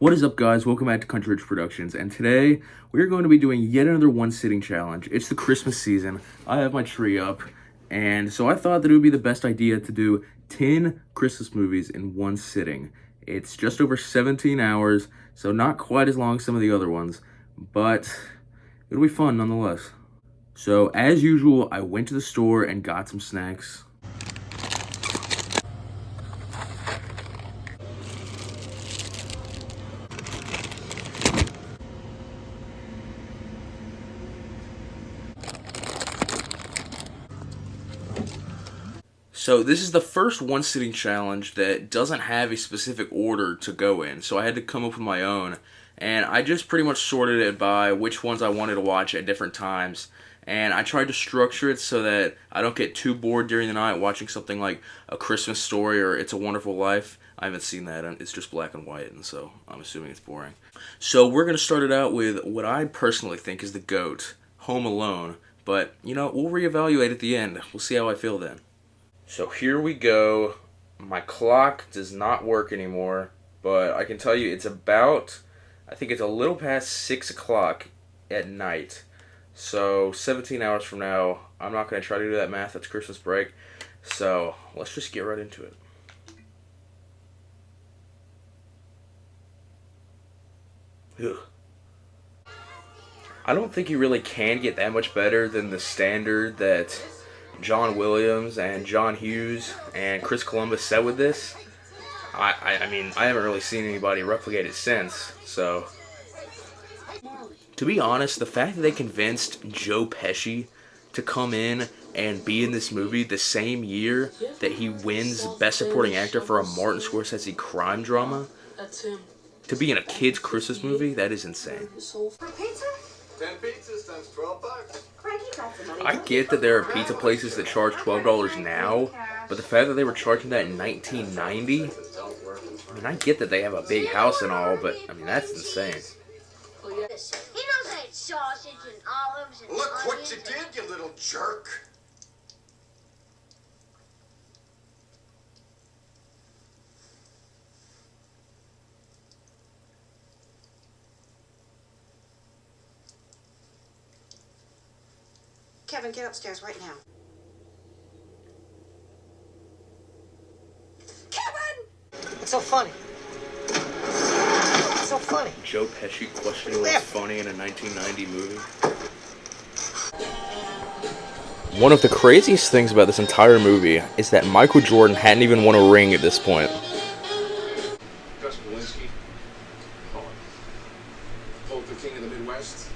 What is up, guys? Welcome back to Country Ridge Productions, and today we're going to be doing yet another one-sitting challenge. It's the Christmas season. I have my tree up, and so I thought that it would be the best idea to do 10 Christmas movies in one sitting. It's just over 17 hours, so not quite as long as some of the other ones, but it'll be fun nonetheless. So, as usual, I went to the store and got some snacks. So this is the first one-sitting challenge that doesn't have a specific order to go in, so I had to come up with my own, and I just pretty much sorted it by which ones I wanted to watch at different times, and I tried to structure it so that I don't get too bored during the night watching something like A Christmas Story or It's a Wonderful Life. I haven't seen that, and it's just black and white, and so I'm assuming it's boring. So we're going to start it out with what I personally think is the GOAT, Home Alone, but, we'll reevaluate at the end. We'll see how I feel then. So here we go. My clock does not work anymore, but I can tell you it's about, I think it's a little past 6 o'clock at night. So 17 hours from now, I'm not going to try to do that math, that's Christmas break. So let's just get right into it. Ugh. I don't think you really can get that much better than the standard that John Williams and John Hughes and Chris Columbus set with this. I mean, I haven't really seen anybody replicate it since, so. To be honest, the fact that they convinced Joe Pesci to come in and be in this movie the same year that he wins Best Supporting Actor for a Martin Scorsese crime drama, to be in a kid's Christmas movie, that is insane. 10 pizzas times $12. I get that there are pizza places that charge $12 now, but the fact that they were charging that in 1990, I mean, I get that they have a big house and all, but I mean, that's insane. He knows I ate sausage and olives and Look what you did, you little jerk. Kevin, get upstairs right now. Kevin! What's so funny? What's so funny? Joe Pesci questioning what's funny in a 1990 movie. One of the craziest things about this entire movie is that Michael Jordan hadn't even won a ring at this point. Gus Polinski. Both the king of the Midwest.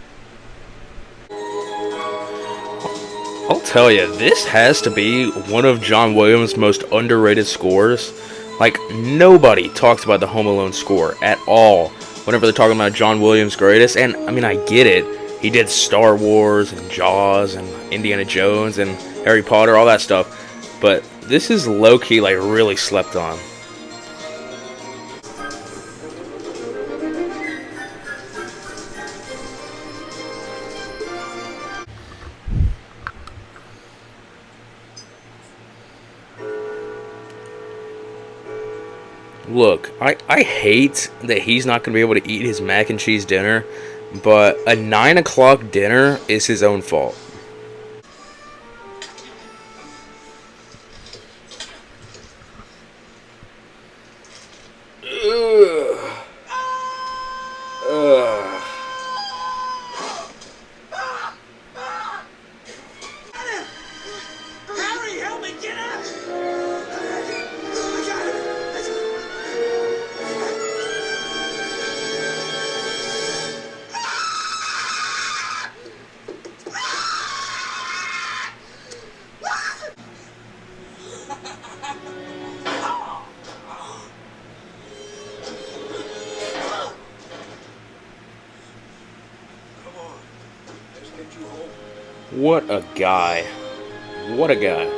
I'll tell you, this has to be one of John Williams' most underrated scores. Like, nobody talks about the Home Alone score at all whenever they're talking about John Williams' greatest. And, I mean, I get it. He did Star Wars and Jaws and Indiana Jones and Harry Potter, all that stuff. But this is low-key, like, really slept on. Look, I hate that he's not going to be able to eat his mac and cheese dinner, but a 9 o'clock dinner is his own fault. Ugh. Ugh. Harry, help me get up! What a guy. What a guy. No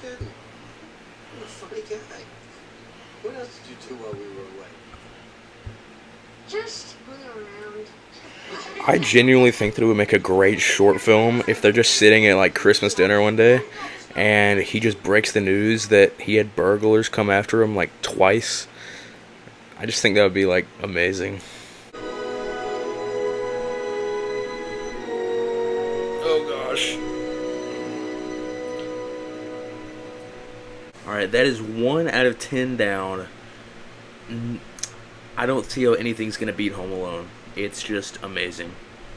kidding. What a funny guy. What else did you do while we were away? Just hung around. I genuinely think that it would make a great short film if they're just sitting at like Christmas dinner one day and he just breaks the news that he had burglars come after him like twice. I just think that would be like amazing. Oh gosh. Alright, that is 1 out of 10 down. I don't see how anything's gonna beat Home Alone. It's just amazing.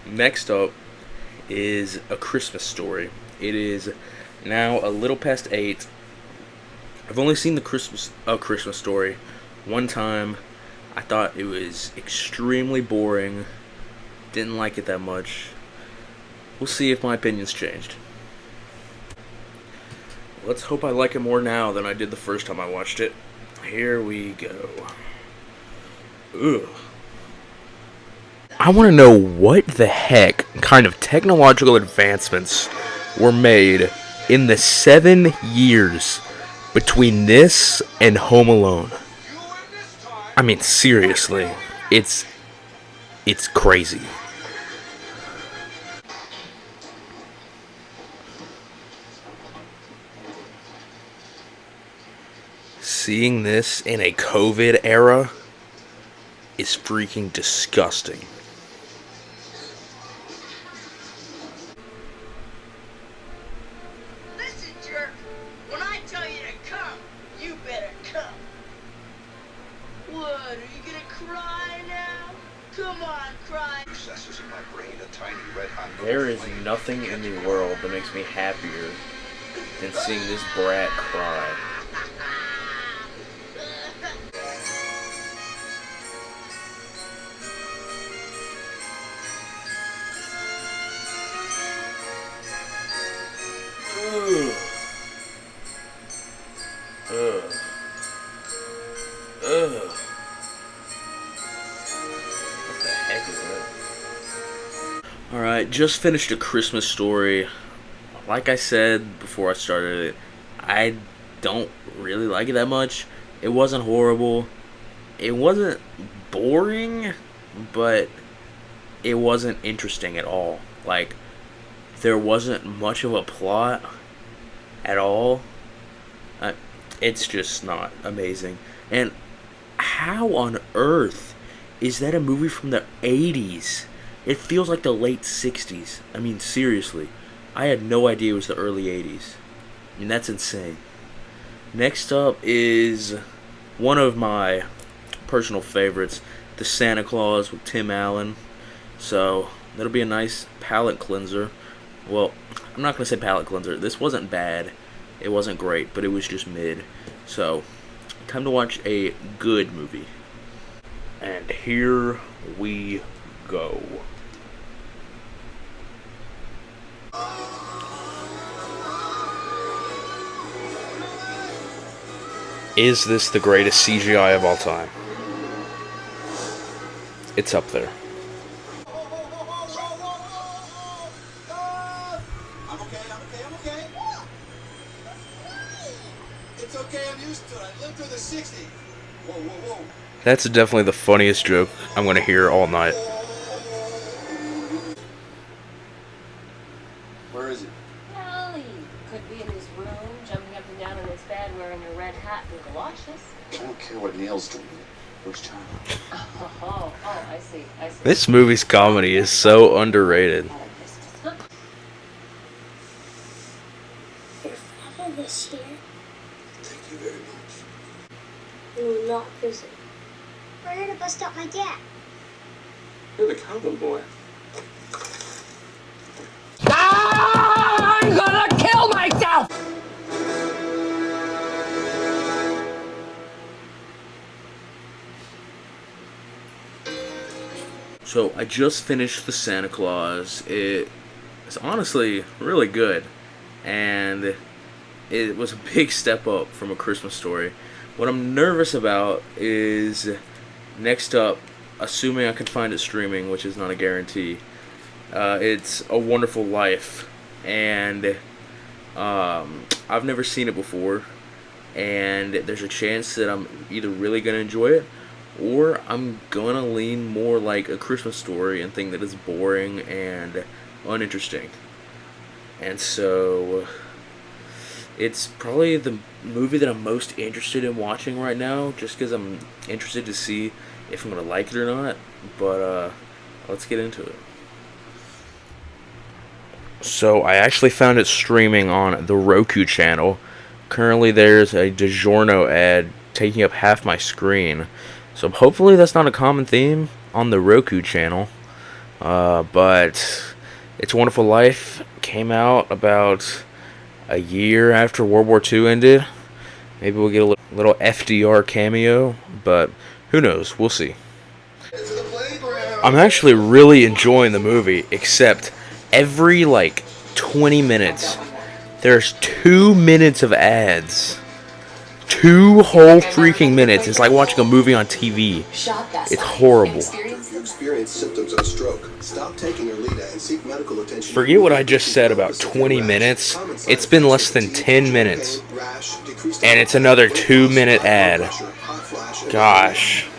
Next up is A Christmas Story. It is now a little past 8. I've only seen A Christmas Story one time. I thought it was extremely boring. Didn't like it that much. We'll see if my opinion's changed. Let's hope I like it more now than I did the first time I watched it. Here we go. Ugh. I want to know what the heck kind of technological advancements were made in the 7 years between this and Home Alone. I mean, seriously, it's crazy. Seeing this in a COVID era is freaking disgusting. Listen, jerk. When I tell you to come, you better come. What, are you gonna cry now? Come on, cry. Recesses in my brain, a tiny red hot. There is nothing in the world that makes me happier than seeing this brat cry. Ugh. Ugh. Ugh. What the heck is that? Alright, just finished A Christmas Story. Like I said before I started it, I don't really like it that much. It wasn't horrible. It wasn't boring, but it wasn't interesting at all. Like, there wasn't much of a plot at all. It's just not amazing. And how on earth is that a movie from the 80s? It feels like the late 60s. I mean, seriously. I had no idea it was the early 80s. I mean, that's insane. Next up is one of my personal favorites, The Santa Claus with Tim Allen. So, that'll be a nice palate cleanser. Well, I'm not going to say palate cleanser. This wasn't bad. It wasn't great, but it was just mid. So, time to watch a good movie. And here we go. Is this the greatest CGI of all time? It's up there. I'm okay. It's okay, I'm used to it. I lived through the 60s. Whoa. That's definitely the funniest joke I'm going to hear all night. Where is he? Well, he could be in his room, jumping up and down in his bed, wearing a red hat with galoshes. I don't care what Neil's doing. Where's China? Oh, I see. This movie's comedy is so underrated. Your father this year Thank you very much. will not visit. We're here to bust up my dad. You're the cowboy boy. I'm gonna kill myself! So, I just finished The Santa Claus. It's honestly really good. And it was a big step up from A Christmas Story. What I'm nervous about is next up, assuming I can find it streaming, which is not a guarantee. It's A Wonderful Life. And I've never seen it before. And there's a chance that I'm either really going to enjoy it or I'm gonna lean more like A Christmas Story and think that it's boring and uninteresting. And so it's probably the movie that I'm most interested in watching right now, just because I'm interested to see if I'm gonna like it or not. But let's get into it. So I actually found it streaming on the Roku channel. Currently there's a DiGiorno ad taking up half my screen. So hopefully that's not a common theme on the Roku channel. But It's a Wonderful Life came out about a year after World War II ended. Maybe we'll get a little FDR cameo, but who knows? We'll see. I'm actually really enjoying the movie, except every 20 minutes there's 2 minutes of ads. 2 whole freaking minutes. It's like watching a movie on TV. It's horrible. You experience symptoms of a stroke. Stop taking Erlita and seek medical attention. Forget what I just said about 20 minutes. It's been less than 10 minutes. And it's another 2-minute ad. Gosh.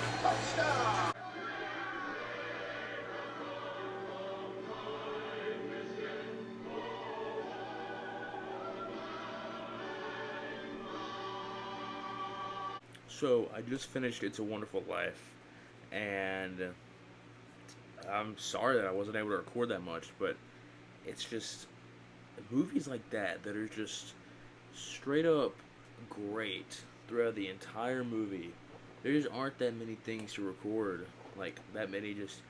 So, I just finished It's a Wonderful Life, and I'm sorry that I wasn't able to record that much, but it's just movies like that are just straight up great throughout the entire movie. There just aren't that many things to record, like that many just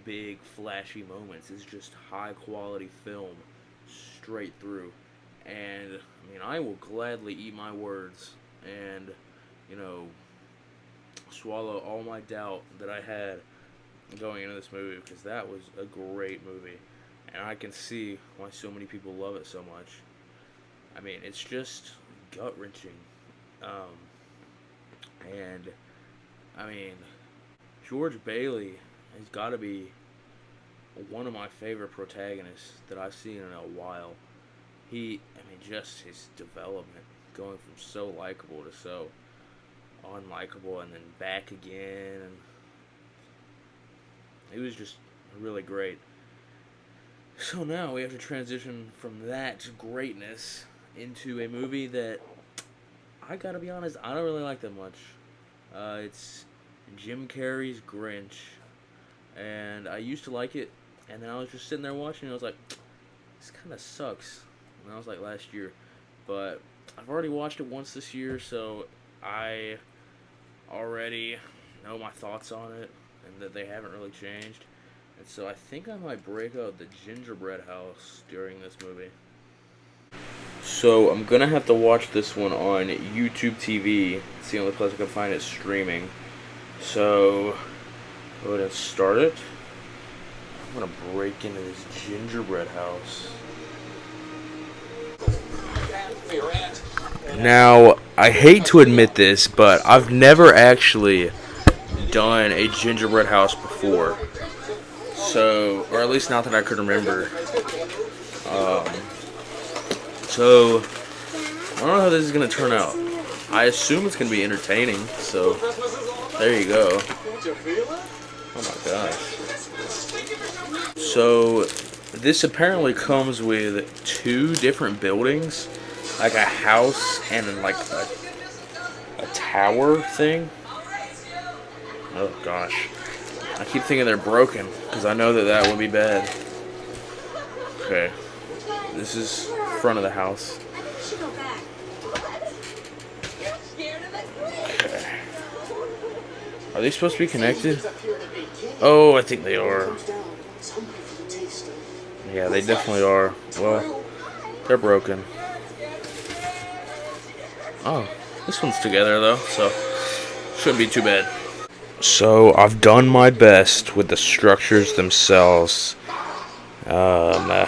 big flashy moments. It's just high quality film straight through, and I mean, I will gladly eat my words and swallow all my doubt that I had going into this movie, because that was a great movie, and I can see why so many people love it so much. I mean, it's just gut-wrenching, and I mean, George Bailey has got to be one of my favorite protagonists that I've seen in a while. Just his development, going from so likable to so unlikable and then back again, and it was just really great. So now we have to transition from that greatness into a movie that, I gotta be honest, I don't really like that much. It's Jim Carrey's Grinch, and I used to like it, and then I was just sitting there watching and I was like, this kinda sucks. And that was like last year, but I've already watched it once this year, so I already know my thoughts on it, and that they haven't really changed. And so I think I might break out the Gingerbread House during this movie. So I'm gonna have to watch this one on YouTube TV. It's the only place I can find it streaming. So go ahead and start it. I'm gonna break into this Gingerbread House. Now, I hate to admit this, but I've never actually done a gingerbread house before. So, or at least not that I could remember. So, I don't know how this is going to turn out. I assume it's going to be entertaining, so there you go. Oh my gosh. So, this apparently comes with 2 different buildings. Like a house and like a tower thing. Oh gosh. I keep thinking they're broken, because I know that would be bad. Okay. This is front of the house. Okay. Are they supposed to be connected? Oh, I think they are. Yeah, they definitely are. Well, they're broken. Oh, this one's together though, so shouldn't be too bad. So I've done my best with the structures themselves. Now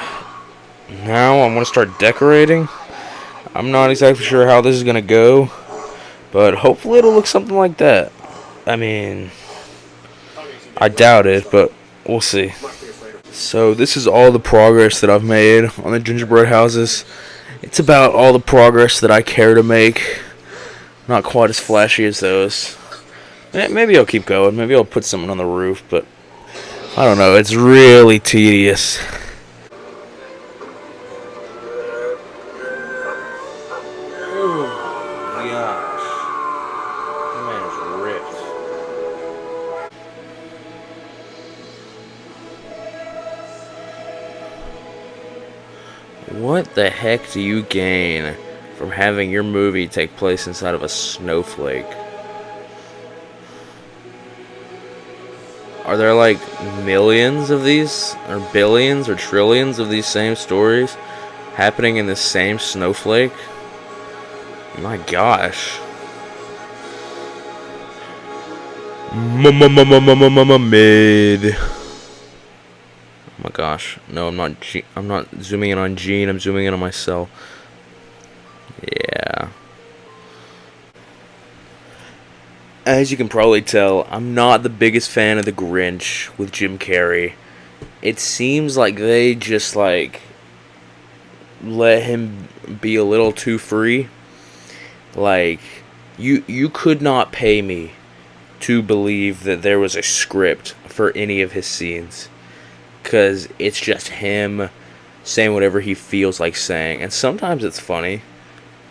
I'm gonna start decorating. I'm not exactly sure how this is gonna go, but hopefully it'll look something like that. I mean, I doubt it, but we'll see. So this is all the progress that I've made on the gingerbread houses. It's about all the progress that I care to make. Not quite as flashy as those. Maybe I'll keep going. Maybe I'll put something on the roof, but I don't know. It's really tedious. Oh my gosh. That man's ripped. What the heck do you gain from having your movie take place inside of a snowflake? Are there like millions of these, or billions, or trillions of these same stories happening in the same snowflake? My gosh. Mid. Oh my gosh. No, I'm not zooming in on Gene. I'm zooming in on myself. Yeah. As you can probably tell, I'm not the biggest fan of The Grinch with Jim Carrey. It seems like they just like let him be a little too free. Like you could not pay me to believe that there was a script for any of his scenes, cuz it's just him saying whatever he feels like saying, and sometimes it's funny,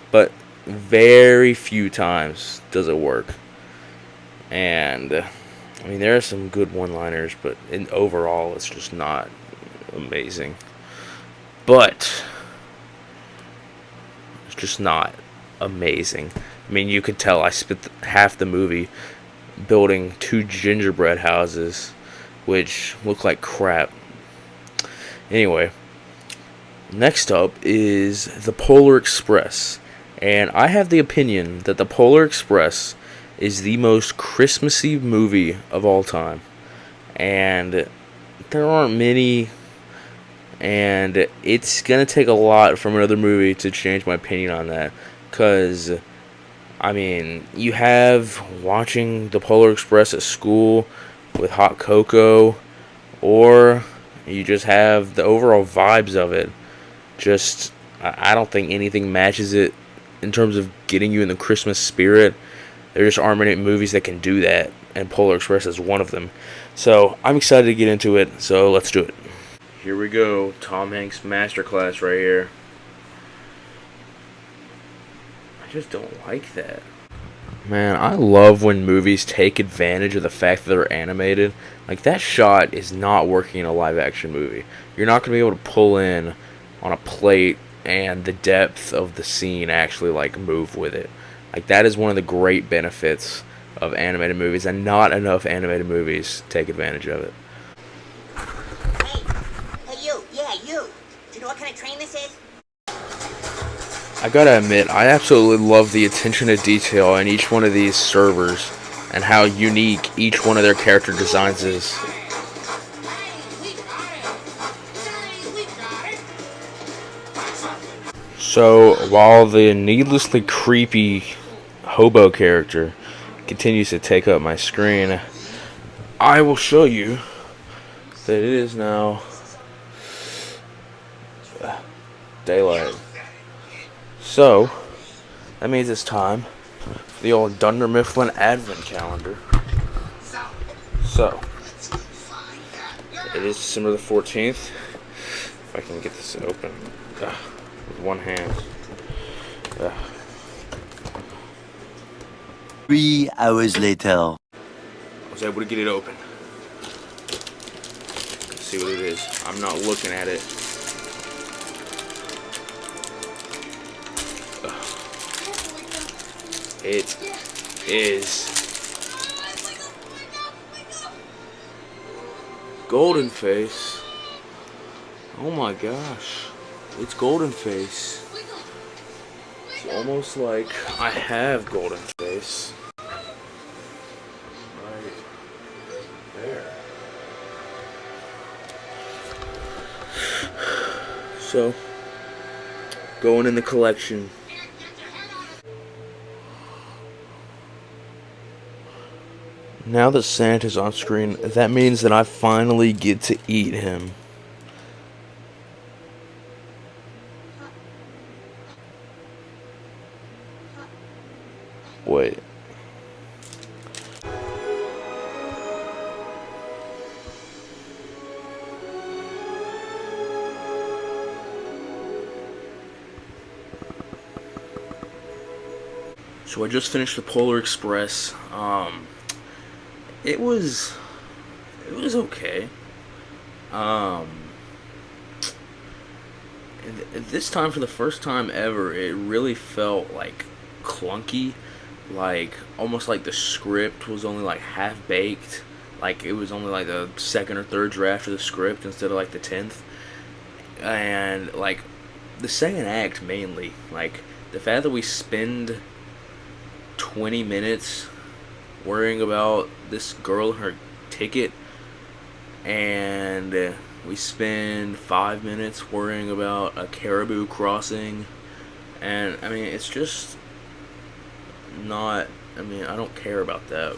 but very few times does it work. And I mean, there are some good one-liners, but overall, it's just not amazing. But it's just not amazing. I mean, you could tell I spent half the movie building 2 gingerbread houses, which look like crap. Anyway, next up is The Polar Express. And I have the opinion that The Polar Express is the most Christmassy movie of all time. And there aren't many, and it's going to take a lot from another movie to change my opinion on that. Because, I mean, you have watching The Polar Express at school with hot cocoa, or you just have the overall vibes of it. Just, I don't think anything matches it in terms of getting you in the Christmas spirit. There just aren't many movies that can do that, and Polar Express is one of them. So, I'm excited to get into it, so let's do it. Here we go, Tom Hanks masterclass right here. I just don't like that. Man, I love when movies take advantage of the fact that they're animated. Like, that shot is not working in a live-action movie. You're not going to be able to pull in on a plate and the depth of the scene actually, like, move with it. Like, that is one of the great benefits of animated movies, and not enough animated movies take advantage of it. Hey you, yeah, you. Do you know what kind of train this is? I gotta admit, I absolutely love the attention to detail in each one of these servers, and how unique each one of their character designs is. So, while the needlessly creepy hobo character continues to take up my screen, I will show you that it is now daylight. So, that means it's time for the old Dunder Mifflin Advent Calendar. So, it is December the 14th. If I can get this open with one hand. 3 hours later. I was able to get it open. Let's see what it is. I'm not looking at it. It is Golden Face. Oh my gosh. It's Golden Face. It's almost like I have Golden Face. Right there. So, going in the collection. Now that Santa's on screen, that means that I finally get to eat him. Wait. So I just finished the Polar Express. It was okay. This time, for the first time ever, it really felt like clunky, like almost like the script was only like half baked, like it was only like the second or third draft of the script instead of like the 10th. And like the second act mainly, like the fact that we spend 20 minutes worrying about this girl and her ticket, and we spend 5 minutes worrying about a caribou crossing, and I mean, it's just not, I mean, I don't care about that.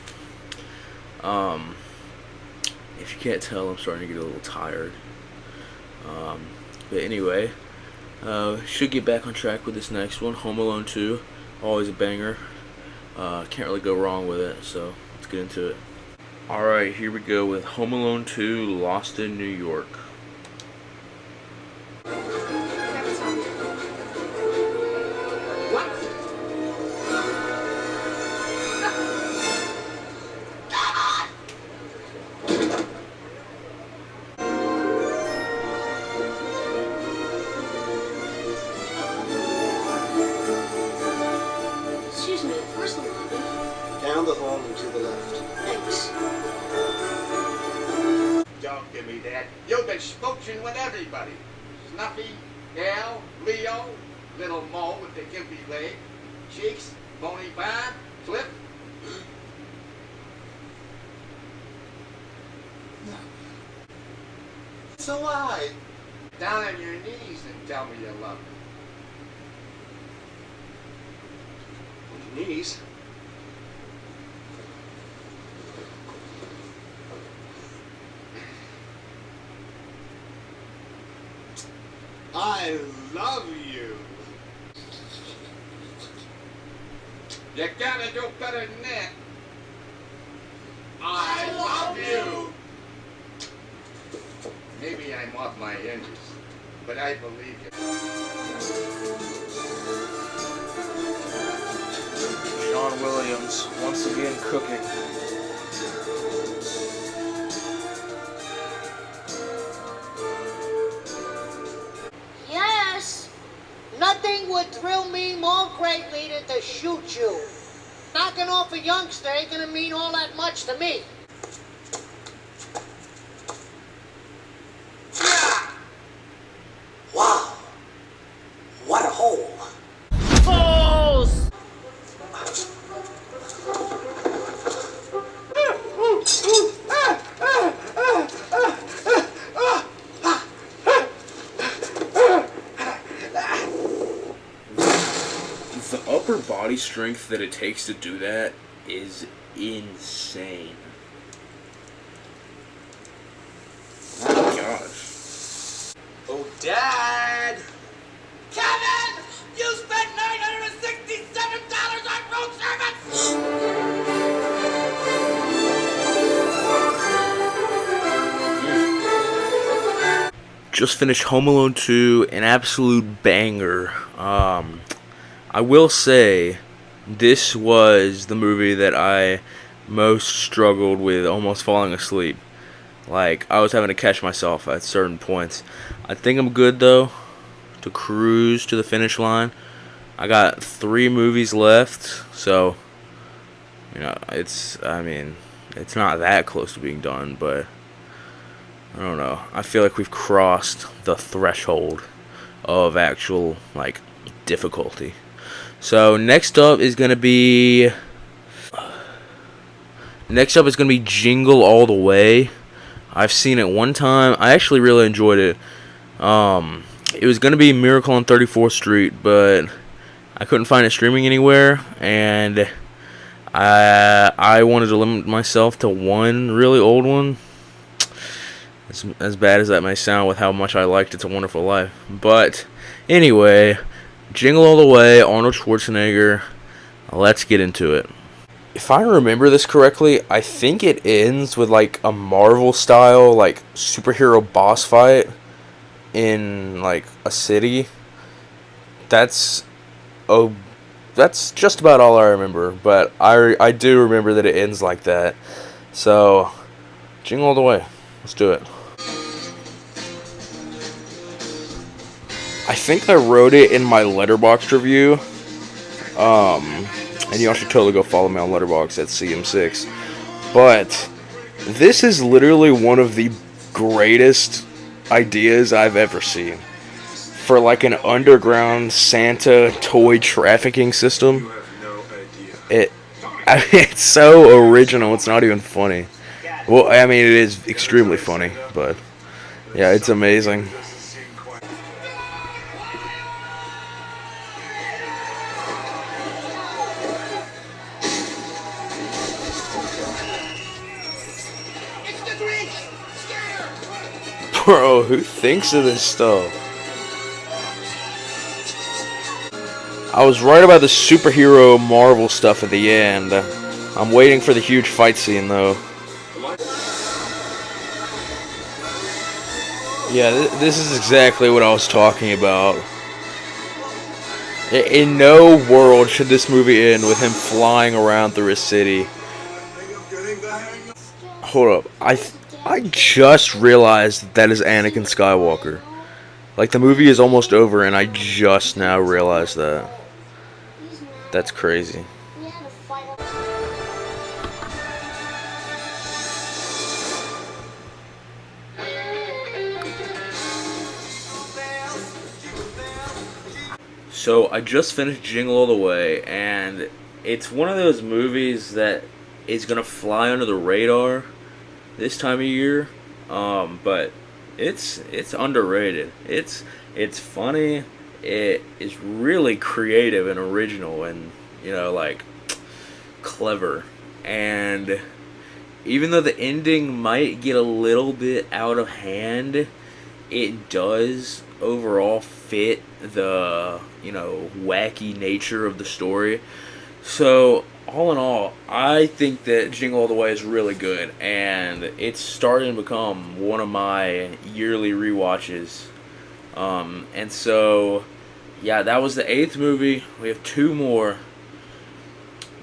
If you can't tell, I'm starting to get a little tired. But anyway, should get back on track with this next one, Home Alone 2, always a banger. Can't really go wrong with it, so let's get into it. Alright, here we go with Home Alone 2, Lost in New York. Excuse me, where's the lobby? Down the hall and to the left. Thanks. Don't give me that. You've been spooching with everybody. Snuffy, Al, Leo, little Mo with the gimpy leg, Cheeks, Boney Bond, Flip. So why? Down on your knees and tell me you love me. On your knees. I love you. You gotta do better than that. I love you. Maybe I'm off my hinges, but I believe you. Sean Williams, once again cooking. Yes! Nothing would thrill me more greatly than to shoot you. Knocking off a youngster ain't gonna mean all that much to me. Wow. What a hole. Balls! The upper body strength that it takes to do that is insane. Oh my gosh. Oh, Dad! Kevin! You spent $967 on road service! Just finished Home Alone 2, an absolute banger. I will say, this was the movie that I most struggled with almost falling asleep. Like, I was having to catch myself at certain points. I think I'm good, though, to cruise to the finish line. I got 3 movies left, so, you know, it's not that close to being done, but I don't know. I feel like we've crossed the threshold of actual, like, difficulty. So next up is gonna be Jingle All the Way. I've seen it one time. I actually really enjoyed it. It was gonna be Miracle on 34th Street, but I couldn't find it streaming anywhere, and I wanted to limit myself to one really old one. As bad as that may sound with how much I liked It's a Wonderful Life. But anyway, Jingle All the Way, Arnold Schwarzenegger. Let's get into it. If I remember this correctly, I think it ends with like a Marvel style like superhero boss fight in like a city. That's that's just about all I remember. But I do remember that it ends like that. So, Jingle All the Way. Let's do it. I think I wrote it in my Letterboxd review. And y'all should totally go follow me on Letterboxd at CM6. But this is literally one of the greatest ideas I've ever seen for like an underground Santa toy trafficking system. It's so original, it's not even funny. Well, I mean, it is extremely funny, but yeah, it's amazing. Bro, who thinks of this stuff? I was right about the superhero Marvel stuff at the end. I'm waiting for the huge fight scene, though. Yeah, this is exactly what I was talking about. In no world should this movie end with him flying around through a city. Hold up, I just realized that is Anakin Skywalker. Like, the movie is almost over and I just now realized that. That's crazy. So, I just finished Jingle All the Way, and it's one of those movies that is gonna fly under the radar this time of year, but it's underrated. It's funny. It is really creative and original, and like clever. And even though the ending might get a little bit out of hand, it does overall fit the wacky nature of the story. So all in all, I think that Jingle All the Way is really good, and it's starting to become one of my yearly rewatches. And so, yeah, that was the 8th movie. We have 2 more.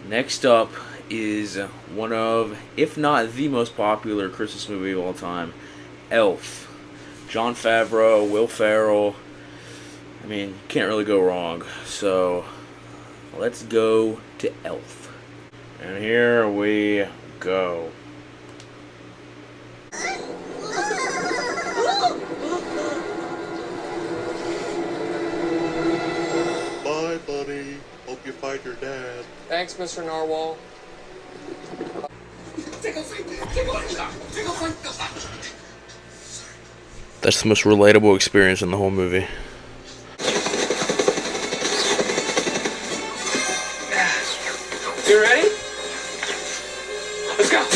Next up is one of, if not the most popular Christmas movie of all time, Elf. Jon Favreau, Will Ferrell. I mean, can't really go wrong. So, let's go to Elf. And here we go. Bye, buddy. Hope you find your dad. Thanks, Mr. Narwhal. That's the most relatable experience in the whole movie. You ready? Let's go.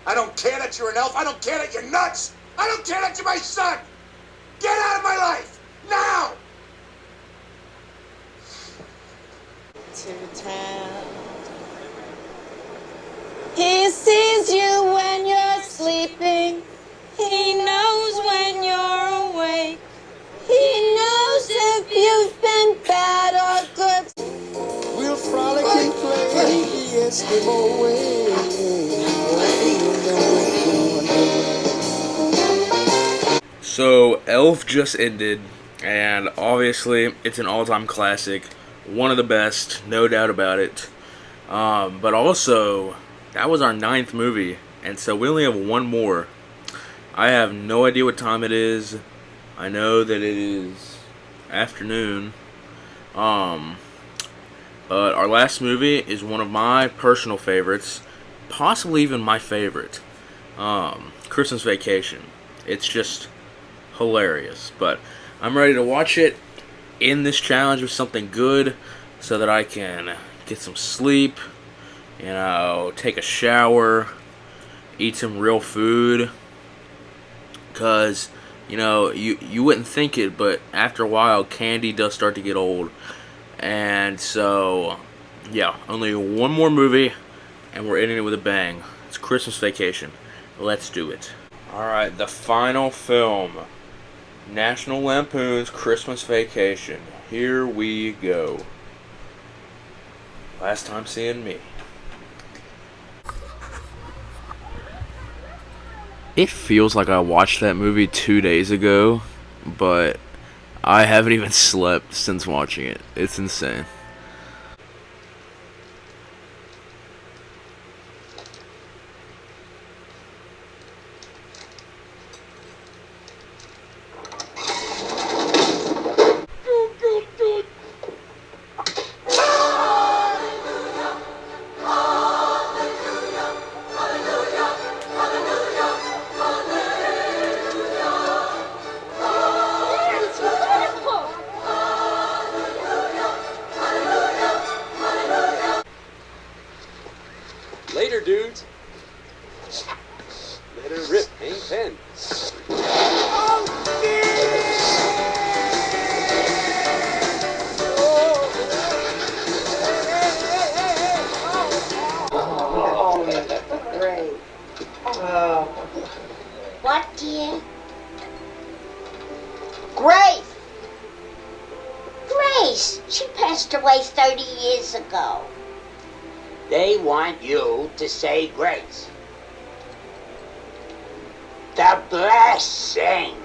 I don't care that you're an elf. I don't care that you're nuts. I don't care that you're my son. Get out of my life now. To town. He sees you when you're sleeping. He knows when you're awake. He knows if you've been bad or good. We'll frolic and play the Eskimo way. So, Elf just ended, and obviously it's an all-time classic, one of the best, no doubt about it. But also, that was our 9th movie, and so we only have 1 more. I have no idea what time it is. I know that it is afternoon. But our last movie is one of my personal favorites, possibly even my favorite. Christmas Vacation. It's just hilarious. But I'm ready to watch it, end this challenge with something good so that I can get some sleep, you know, take a shower, eat some real food. Because, you know, you wouldn't think it, but after a while, candy does start to get old. And so, yeah, only one more movie, and we're ending it with a bang. It's Christmas Vacation. Let's do it. Alright, the final film. National Lampoon's Christmas Vacation. Here we go. Last time seeing me. It feels like I watched that movie 2 days ago, but I haven't even slept since watching it. It's insane. Later, dudes. Let her rip, ain't pen. Great. What, dear? Grace! Grace! She passed away 30 years ago. They want you to say grace. The blessing.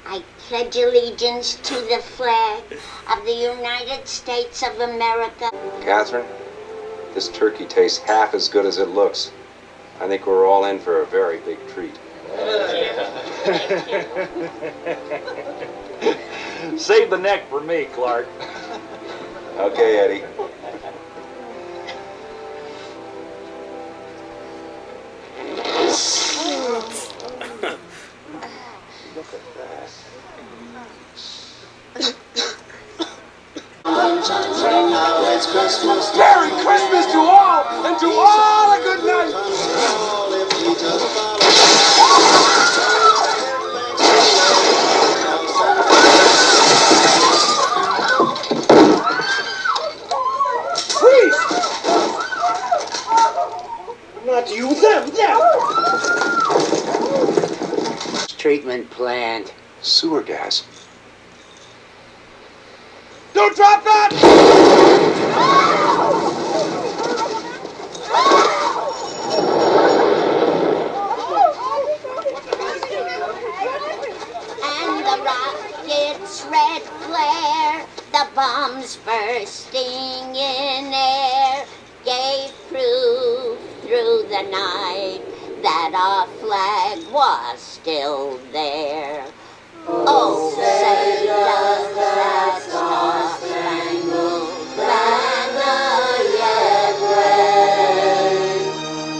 I pledge allegiance to the flag of the United States of America. Catherine, this turkey tastes half as good as it looks. I think we're all in for a very big treat. Save the neck for me, Clark. Okay, Eddie. Look at that. Merry Christmas to all, and to all a good night. Please! Not you, them! Treatment plant. Sewer gas. Don't drop that! And the rocket's red flare, the bombs bursting in air, gave proof through the night that our flag was still there. Oh, say does that star-spangled banner yet wave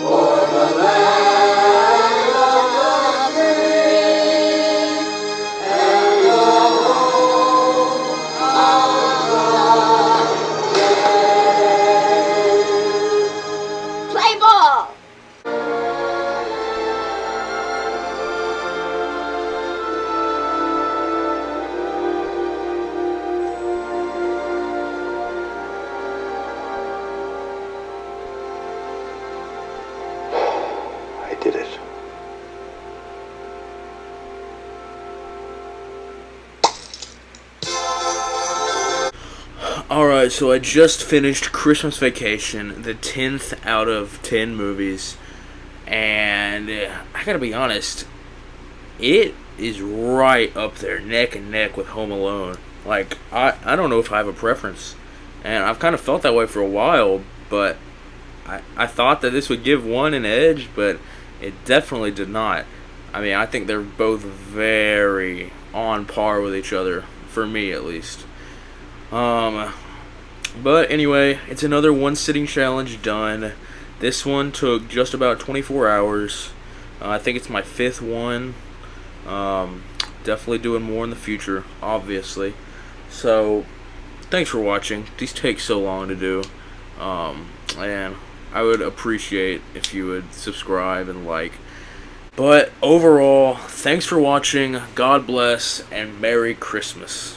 o'er the land of the free and the home of the brave? Play ball! I did it. Alright, so I just finished Christmas Vacation, the 10th out of 10 movies, and I gotta be honest, it is right up there, neck and neck with Home Alone. Like, I don't know if I have a preference, and I've kind of felt that way for a while, but I thought that this would give one an edge, but it definitely did not. I mean, I think they're both very on par with each other, for me at least. But anyway, it's another one sitting challenge done. This one took just about 24 hours. I think it's my 5th one. Definitely doing more in the future, obviously. So, thanks for watching. These take so long to do. And I would appreciate if you would subscribe and like. But overall, thanks for watching. God bless and Merry Christmas.